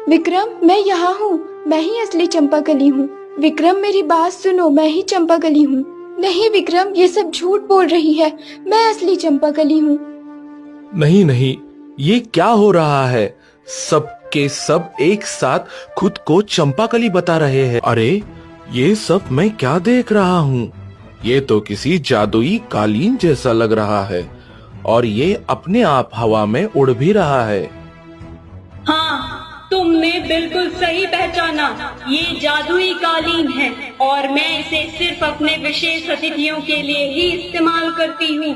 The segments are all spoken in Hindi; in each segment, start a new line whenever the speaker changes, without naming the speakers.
विक्रम, मैं यहाँ हूँ। मैं ही असली चंपाकली हूँ। विक्रम, मेरी बात सुनो, मैं ही चंपाकली हूँ। नहीं विक्रम, ये सब झूठ बोल रही है। मैं असली चंपाकली हूँ।
नहीं नहीं, ये क्या हो रहा है? सब के सब एक साथ खुद को चंपाकली बता रहे हैं। अरे, ये सब मैं क्या देख रहा हूँ? ये तो किसी जादुई कालीन जैसा लग रहा है और ये अपने आप हवा में उड़ भी रहा है।
हाँ, तुमने बिल्कुल सही पहचाना। ये जादुई कालीन है और मैं इसे सिर्फ अपने विशेष अतिथियों के लिए ही इस्तेमाल करती हूँ।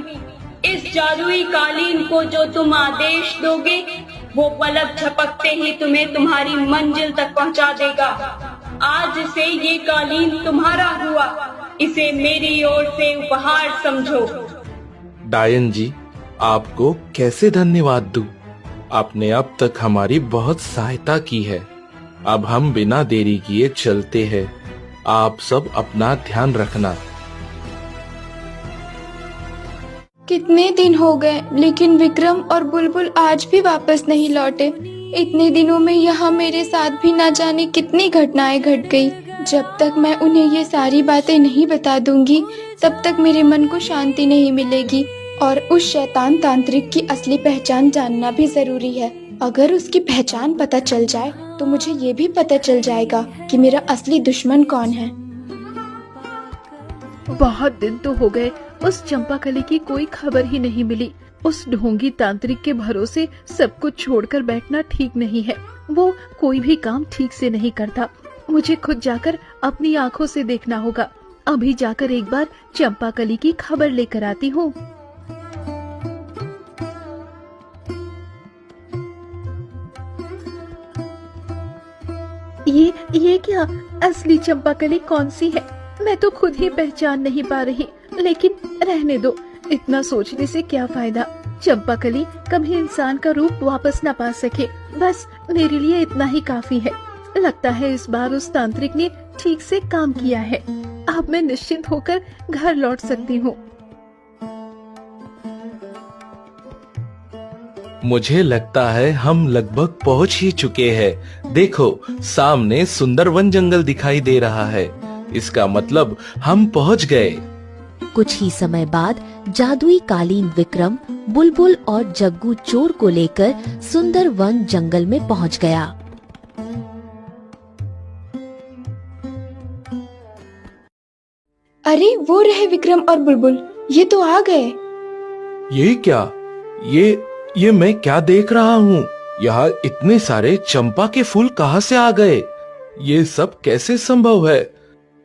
इस जादुई कालीन को जो तुम आदेश दोगे, वो पलक झपकते ही तुम्हें तुम्हारी मंजिल तक पहुँचा देगा। आज से ये कालीन तुम्हारा हुआ। इसे मेरी ओर से उपहार समझो।
डायन जी, आपको कैसे धन्यवाद दूं? आपने अब तक हमारी बहुत सहायता की है। अब हम बिना देरी किए चलते हैं। आप सब अपना ध्यान रखना।
कितने दिन हो गए, लेकिन विक्रम और बुलबुल आज भी वापस नहीं लौटे। इतने दिनों में यहाँ मेरे साथ भी ना जाने कितनी घटनाएं घट गई। जब तक मैं उन्हें ये सारी बातें नहीं बता दूंगी, तब तक मेरे मन को शांति नहीं मिलेगी। और उस शैतान तांत्रिक की असली पहचान जानना भी जरूरी है। अगर उसकी पहचान पता चल जाए तो मुझे ये भी पता चल जाएगा कि मेरा असली दुश्मन कौन है।
बहुत दिन तो हो गए, उस चंपाकली की कोई खबर ही नहीं मिली। उस ढोंगी तांत्रिक के भरोसे सब कुछ छोड़कर बैठना ठीक नहीं है। वो कोई भी काम ठीक से नहीं करता। मुझे खुद जाकर अपनी आंखों से देखना होगा। अभी जाकर एक बार चंपाकली की खबर लेकर आती हूँ। ये क्या? असली चंपाकली कौन सी है? मैं तो खुद ही पहचान नहीं पा रही। लेकिन रहने दो, इतना सोचने से क्या फायदा। चंपाकली कभी इंसान का रूप वापस न पा सके, बस मेरे लिए इतना ही काफी है। लगता है इस बार उस तांत्रिक ने ठीक से काम किया है। अब मैं निश्चिंत होकर घर लौट सकती हूँ।
मुझे लगता है हम लगभग पहुंच ही चुके हैं। देखो, सामने सुंदर वन जंगल दिखाई दे रहा है। इसका मतलब हम पहुंच गए।
कुछ ही समय बाद जादुई कालीन विक्रम, बुलबुल और जग्गू चोर को लेकर सुंदर वन जंगल में पहुंच गया।
अरे, वो रहे विक्रम और बुलबुल। ये तो आ गए।
ये क्या? ये मैं क्या देख रहा हूँ? यहाँ इतने सारे चंपा के फूल कहाँ से आ गए? ये सब कैसे संभव है?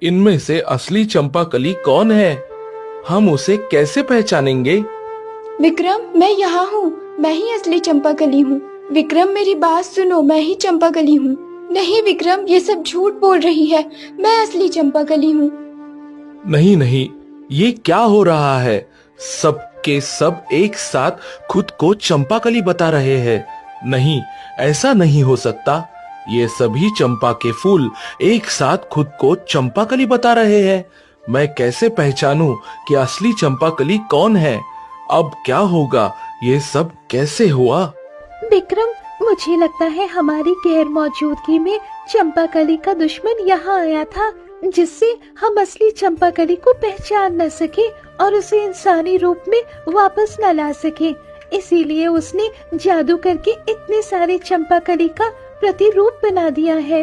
इनमें से असली चंपाकली कौन है? हम उसे कैसे पहचानेंगे?
विक्रम, मैं यहाँ हूँ। मैं ही असली चंपाकली हूँ। विक्रम, मेरी बात सुनो, मैं ही चंपाकली हूँ। नहीं विक्रम, ये सब झूठ बोल रही है। मैं असली चंपाकली हूँ।
नहीं नहीं, ये क्या हो रहा है? सब के सब एक साथ खुद को चंपाकली बता रहे हैं। नहीं, ऐसा नहीं हो सकता। ये सभी चंपा के फूल एक साथ खुद को चंपाकली बता रहे हैं। मैं कैसे पहचानूं कि असली चंपाकली कौन है? अब क्या होगा? ये सब कैसे हुआ?
विक्रम, मुझे लगता है हमारी गैर मौजूदगी में चंपाकली का दुश्मन यहाँ आया था, जिससे हम असली चंपाकली को पहचान न सके और उसे इंसानी रूप में वापस न ला सके। इसीलिए उसने जादू करके इतने सारे चंपाकली का प्रतिरूप बना दिया है।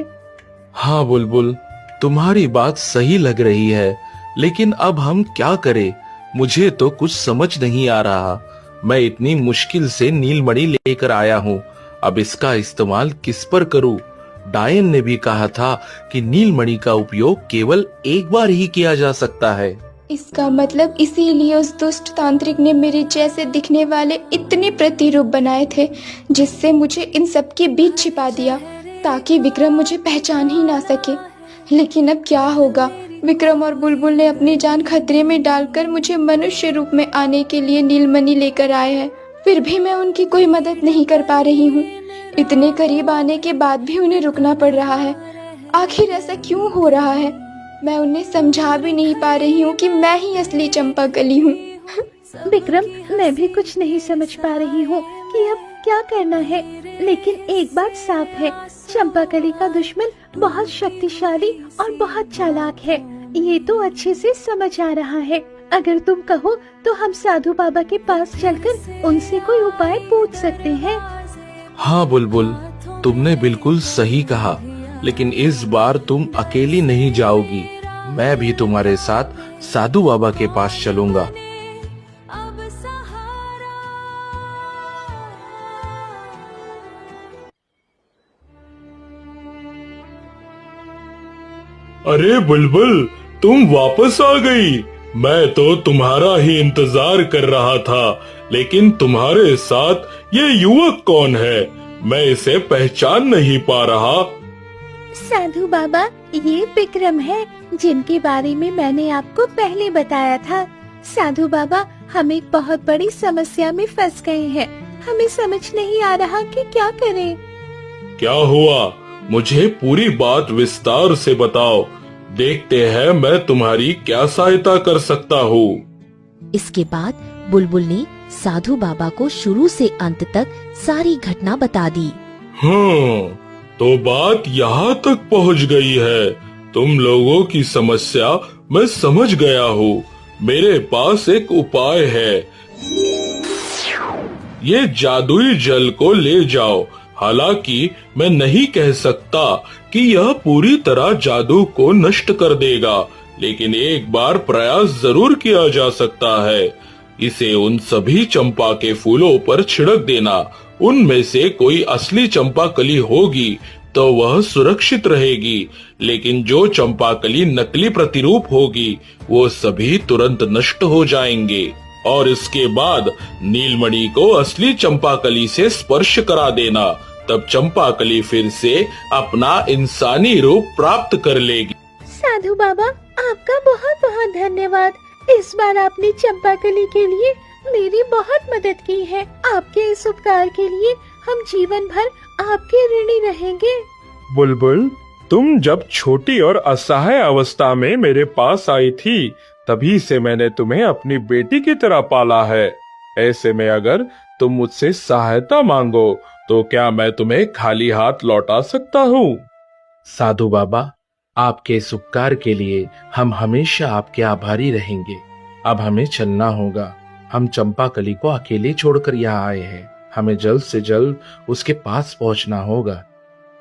हाँ बुलबुल, तुम्हारी बात सही लग रही है, लेकिन अब हम क्या करें? मुझे तो कुछ समझ नहीं आ रहा। मैं इतनी मुश्किल से नीलमणि लेकर आया हूँ। अब इसका इस्तेमाल किस पर करूँ? डायन ने भी कहा था कि नीलमणि का उपयोग केवल एक बार ही किया जा सकता है।
इसका मतलब इसीलिए उस दुष्ट तांत्रिक ने मेरे जैसे दिखने वाले इतने प्रतिरूप बनाए थे, जिससे मुझे इन सब के बीच छिपा दिया, ताकि विक्रम मुझे पहचान ही ना सके। लेकिन अब क्या होगा? विक्रम और बुलबुल ने अपनी जान खतरे में डालकर मुझे मनुष्य रूप में आने के लिए नीलमणि लेकर आए हैं। फिर भी मैं उनकी कोई मदद नहीं कर पा रही हूँ। इतने करीब आने के बाद भी उन्हें रुकना पड़ रहा है। आखिर ऐसा क्यों हो रहा है? मैं उन्हें समझा भी नहीं पा रही हूँ कि मैं ही असली चंपाकली हूँ।
विक्रम, मैं भी कुछ नहीं समझ पा रही हूँ कि अब क्या करना है। लेकिन एक बात साफ है, चंपाकली का दुश्मन बहुत शक्तिशाली और बहुत चालाक है, ये तो अच्छे से समझ आ रहा है। अगर तुम कहो तो हम साधु बाबा के पास चलकर उनसे कोई उपाय पूछ सकते हैं।
हाँ बुलबुल, तुमने बिल्कुल सही कहा, लेकिन इस बार तुम अकेली नहीं जाओगी। मैं भी तुम्हारे साथ साधु बाबा के पास चलूंगा।
अरे बुलबुल, तुम वापस आ गई। मैं तो तुम्हारा ही इंतजार कर रहा था, लेकिन तुम्हारे साथ ये युवक कौन है? मैं इसे पहचान नहीं पा रहा।
साधु बाबा, ये विक्रम है जिनके बारे में मैंने आपको पहले बताया था। साधु बाबा, हम एक बहुत बड़ी समस्या में फंस गए हैं। हमें समझ नहीं आ रहा कि क्या करें।
क्या हुआ? मुझे पूरी बात विस्तार से बताओ। देखते हैं मैं तुम्हारी क्या सहायता कर सकता हूँ।
इसके बाद बुलबुल ने साधु बाबा को शुरू से अंत तक सारी घटना बता दी।
तो बात यहाँ तक पहुँच गई है। तुम लोगों की समस्या मैं समझ गया हूँ। मेरे पास एक उपाय है। ये जादुई जल को ले जाओ। हालांकि मैं नहीं कह सकता कि यह पूरी तरह जादू को नष्ट कर देगा, लेकिन एक बार प्रयास जरूर किया जा सकता है। इसे उन सभी चंपा के फूलों पर छिड़क देना। उनमें से कोई असली चंपाकली होगी तो वह सुरक्षित रहेगी, लेकिन जो चंपाकली नकली प्रतिरूप होगी वो सभी तुरंत नष्ट हो जाएंगे। और इसके बाद नीलमणि को असली चंपाकली से स्पर्श करा देना, तब चंपाकली फिर से अपना इंसानी रूप प्राप्त कर लेगी।
साधु बाबा, आपका बहुत बहुत धन्यवाद। इस बार आपने चंपाकली के लिए मेरी बहुत मदद की है। आपके इस उपकार के लिए हम जीवन भर आपके ऋणी रहेंगे।
बुलबुल, तुम जब छोटी और असहाय अवस्था में मेरे पास आई थी, तभी से मैंने तुम्हें अपनी बेटी की तरह पाला है। ऐसे में अगर तुम मुझसे सहायता मांगो तो क्या मैं तुम्हें खाली हाथ लौटा सकता हूँ?
साधु बाबा, आपके इस उपकार के लिए हम हमेशा आपके आभारी रहेंगे। अब हमें चलना होगा। हम चंपाकली को अकेले छोड़कर यहाँ आए हैं। हमें जल्द से जल्द उसके पास पहुँचना होगा।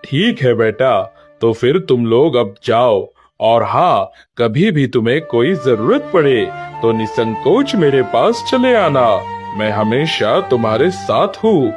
ठीक है बेटा, तो फिर तुम लोग अब जाओ। और हाँ, कभी भी तुम्हें कोई जरूरत पड़े तो निसंकोच मेरे पास चले आना। मैं हमेशा तुम्हारे साथ हूँ।